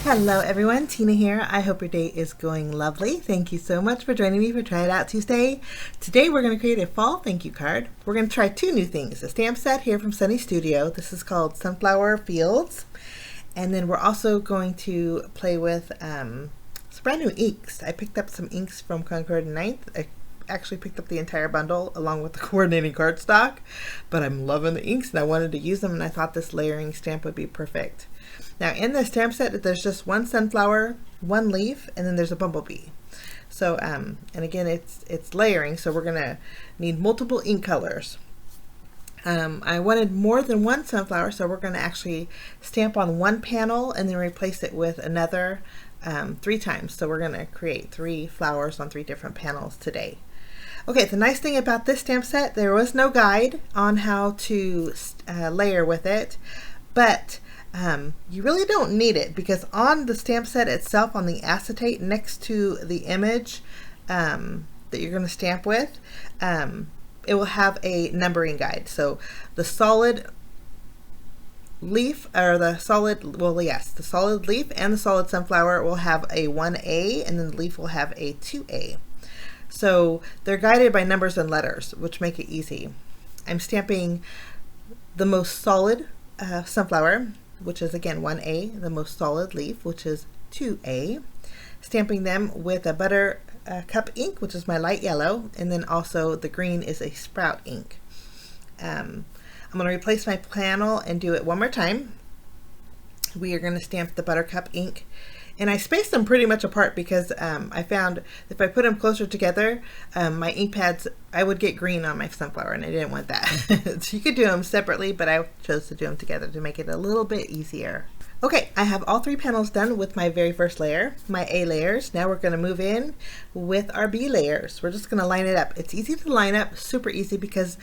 Hello everyone, Tina here. I hope your day is going lovely. Thank you so much for joining me for Try It Out Tuesday. Today we're going to create a fall thank you card. We're going to try two new things. A stamp set here from Sunny Studio. This is called Sunflower Fields. And then we're also going to play with some brand new inks. I picked up some inks from Concord 9th. I actually picked up the entire bundle along with the coordinating cardstock, but I'm loving the inks and I wanted to use them, and I thought this layering stamp would be perfect. Now in the stamp set there's just one sunflower, one leaf, and then there's a bumblebee. So and again it's layering, so we're gonna need multiple ink colors. I wanted more than one sunflower, so we're going to actually stamp on one panel and then replace it with another 3 times. So we're going to create 3 flowers on 3 different panels today. Okay, the nice thing about this stamp set, there was no guide on how to layer with it, but you really don't need it, because on the stamp set itself, on the acetate next to the image that you're going to stamp with, it will have a numbering guide. So the solid leaf, or the solid, well yes, the solid leaf and the solid sunflower will have a 1A, and then the leaf will have a 2A. So they're guided by numbers and letters, which make it easy. I'm stamping the most solid sunflower, which is again 1A, the most solid leaf, which is 2A, stamping them with a butter cup ink, which is my light yellow, and then also the green is a sprout ink. I'm going to replace my panel and do it one more time. We are going to stamp the buttercup ink, and I spaced them pretty much apart because I found if I put them closer together, my ink pads, I would get green on my sunflower, and I didn't want that. So you could do them separately, but I chose to do them together to make it a little bit easier. Okay, I have all 3 panels done with my very first layer, my A layers. Now we're going to move in with our B layers. We're just going to line it up. It's easy to line up, super easy, because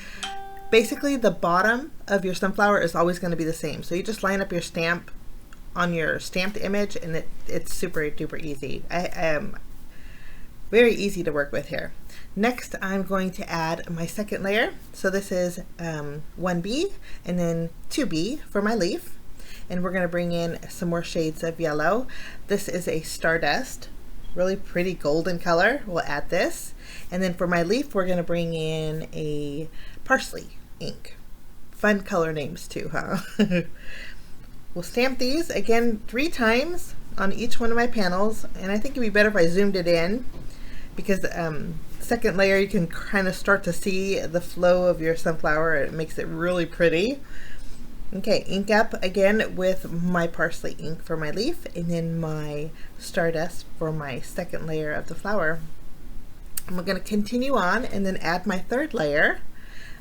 basically the bottom of your sunflower is always going to be the same. So you just line up your stamp on your stamped image, and it's super duper easy. I am very easy to work with here. Next, I'm going to add my second layer. So this is 1B and then 2B for my leaf. And we're going to bring in some more shades of yellow. This is a Stardust, really pretty golden color. We'll add this. And then for my leaf, we're going to bring in a Parsley ink. Fun color names too, huh? We'll stamp these again 3 times on each one of my panels, and I think it'd be better if I zoomed it in, because second layer you can kind of start to see the flow of your sunflower. It makes it really pretty. Okay, ink up again with my Parsley ink for my leaf, and then my Stardust for my second layer of the flower. I'm going to continue on and then add my third layer,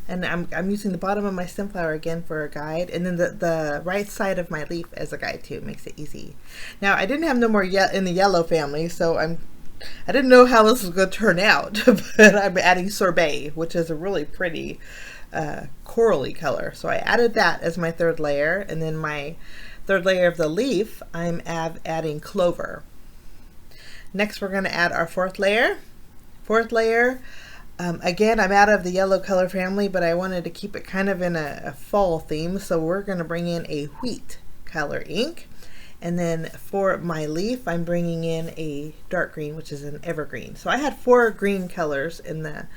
and I'm using the bottom of my sunflower again for a guide, and then the right side of my leaf as a guide too. It makes it easy. Now I didn't have no more yet in the yellow family, so I didn't know how this was going to turn out, but I'm adding Sorbet, which is a really pretty corally color. So I added that as my third layer, and then my third layer of the leaf, I'm adding Clover. Next, we're going to add our fourth layer. Fourth layer, again, I'm out of the yellow color family, but I wanted to keep it kind of in a fall theme, so we're going to bring in a wheat color ink. And then for my leaf, I'm bringing in a dark green, which is an evergreen. So I had 4 green colors in the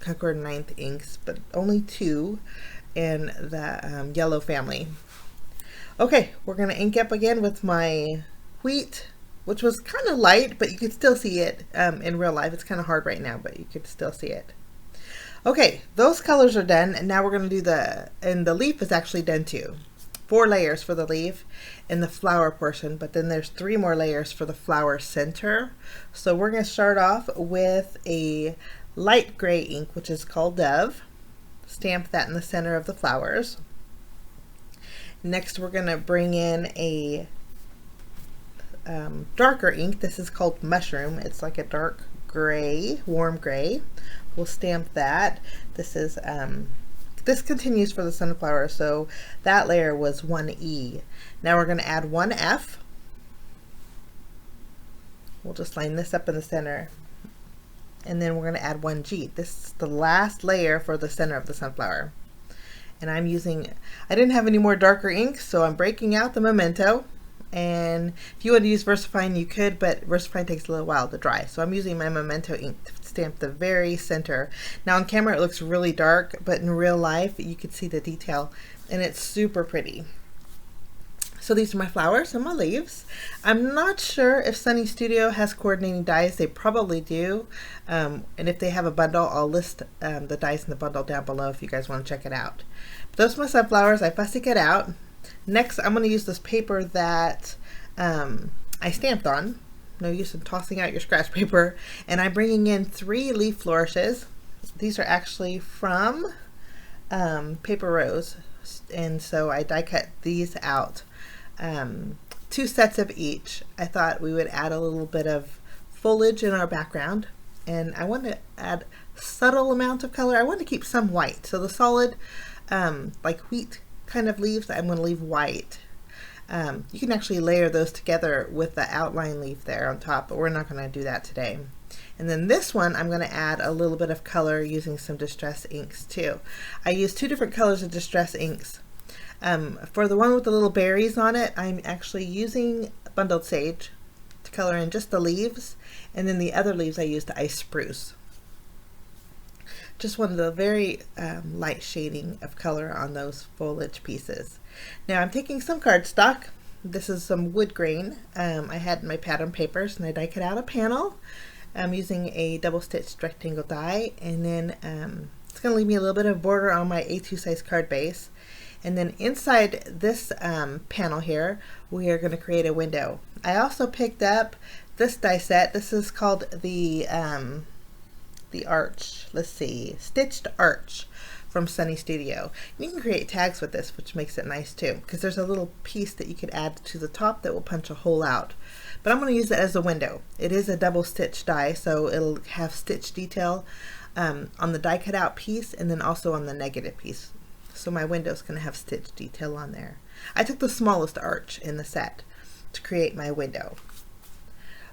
Concord 9th inks, but only 2 in the yellow family. Okay, we're going to ink up again with my wheat, which was kind of light, but you could still see it in real life. It's kind of hard right now, but you could still see it. Okay, those colors are done, and now we're going to do and the leaf is actually done too. 4 layers for the leaf in the flower portion, but then there's 3 more layers for the flower center. So we're going to start off with a light gray ink, which is called Dove. Stamp that in the center of the flowers. Next, we're going to bring in a darker ink. This is called Mushroom. It's like a dark gray, warm gray. We'll stamp that. This is this continues for the sunflower, so that layer was 1E. Now we're going to add 1F. We'll just line this up in the center. And then we're going to add 1G. This is the last layer for the center of the sunflower. And I didn't have any more darker ink, so I'm breaking out the Memento. And if you want to use VersaFine, you could, but VersaFine takes a little while to dry. So I'm using my Memento ink to stamp the very center. Now on camera it looks really dark, but in real life you can see the detail, and it's super pretty. So these are my flowers and my leaves. I'm not sure if Sunny Studio has coordinating dies. They probably do. And if they have a bundle, I'll list the dies in the bundle down below if you guys want to check it out. But those are my sunflowers. I fussy cut out. Next, I'm going to use this paper that I stamped on. No use in tossing out your scratch paper. And I'm bringing in 3 leaf flourishes. These are actually from Paper Rose. And so I die cut these out. 2 sets of each. I thought we would add a little bit of foliage in our background, and I want to add subtle amount of color. I want to keep some white, so the solid like wheat kind of leaves I'm going to leave white. You can actually layer those together with the outline leaf there on top, but we're not going to do that today. And then this one I'm going to add a little bit of color using some distress inks too. I use 2 different colors of distress inks. For the one with the little berries on it, I'm actually using bundled sage to color in just the leaves, and then the other leaves I used ice spruce. Just wanted a very light shading of color on those foliage pieces. Now I'm taking some cardstock. This is some wood grain. I had my pattern papers and I die cut out a panel. I'm using a double stitched rectangle die, and then it's going to leave me a little bit of border on my A2 size card base. And then inside this panel here, we are going to create a window. I also picked up this die set. This is called the arch. Let's see, Stitched Arch from Sunny Studio. You can create tags with this, which makes it nice too, because there's a little piece that you could add to the top that will punch a hole out. But I'm going to use it as a window. It is a double stitch die, so it'll have stitch detail on the die cut out piece and then also on the negative piece. So my window is going to have stitch detail on there. I took the smallest arch in the set to create my window.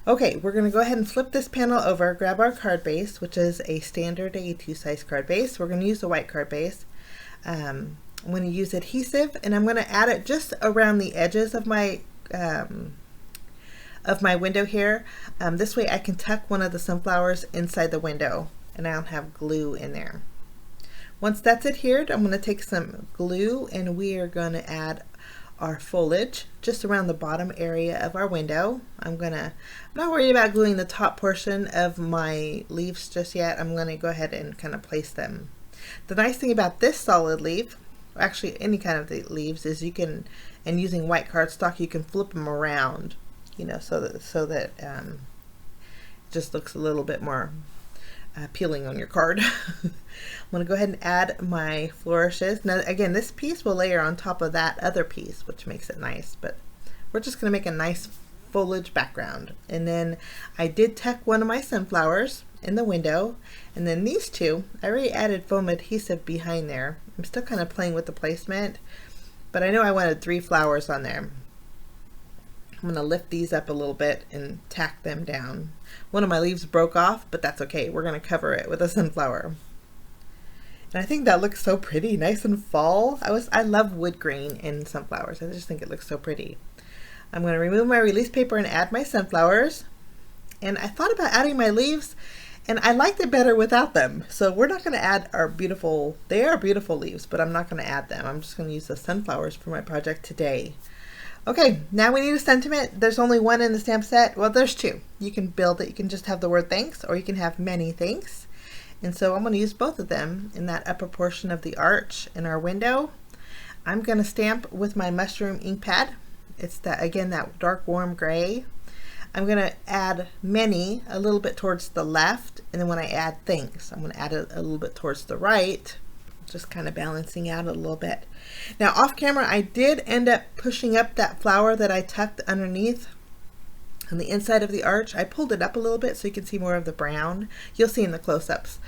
Okay, we're going to go ahead and flip this panel over, grab our card base, which is a standard A2 size card base. We're going to use a white card base. I'm going to use adhesive, and I'm going to add it just around the edges of my window here. This way I can tuck one of the sunflowers inside the window, and I don't have glue in there. Once that's adhered, I'm going to take some glue and we are going to add our foliage just around the bottom area of our window. I'm not worried about gluing the top portion of my leaves just yet. I'm going to go ahead and kind of place them. The nice thing about this solid leaf, or actually any kind of the leaves, is you can, and using white cardstock, you can flip them around, you know, so that it just looks a little bit more appealing on your card. I'm going to go ahead and add my flourishes. Now again, this piece will layer on top of that other piece, which makes it nice, but we're just going to make a nice foliage background. And then I did tuck one of my sunflowers in the window, and then these 2, I already added foam adhesive behind there. I'm still kind of playing with the placement, but I know I wanted 3 flowers on there. I'm going to lift these up a little bit and tack them down. One of my leaves broke off, but that's okay. We're going to cover it with a sunflower. And I think that looks so pretty, nice and fall. I love wood grain in sunflowers. I just think it looks so pretty. I'm going to remove my release paper and add my sunflowers. And I thought about adding my leaves, and I liked it better without them. So we're not going to add our beautiful, they are beautiful leaves, but I'm not going to add them. I'm just going to use the sunflowers for my project today. Okay, now we need a sentiment. There's only one in the stamp set. Well, there's 2. You can build it. You can just have the word thanks, or you can have many thanks. And so I'm going to use both of them in that upper portion of the arch in our window. I'm going to stamp with my mushroom ink pad. It's that, again, that dark warm gray. I'm going to add many a little bit towards the left, and then when I add thanks, I'm going to add it a little bit towards the right, just kind of balancing out a little bit. Now off camera, I did end up pushing up that flower that I tucked underneath on the inside of the arch. I pulled it up a little bit so you can see more of the brown. You'll see in the close-ups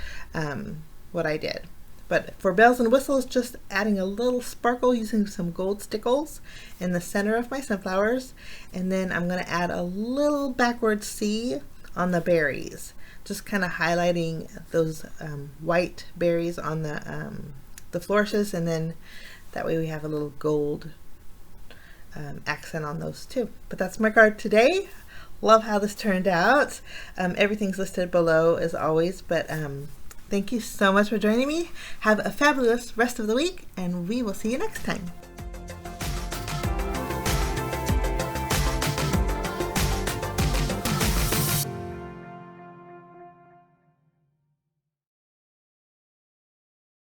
what I did. But for bells and whistles, just adding a little sparkle using some gold stickles in the center of my sunflowers. And then I'm going to add a little backward C on the berries, just kind of highlighting those white berries on the the flourishes, and then that way we have a little gold accent on those too. But that's my card today. Love how this turned out. Everything's listed below as always, but thank you so much for joining me. Have a fabulous rest of the week, and we will see you next time.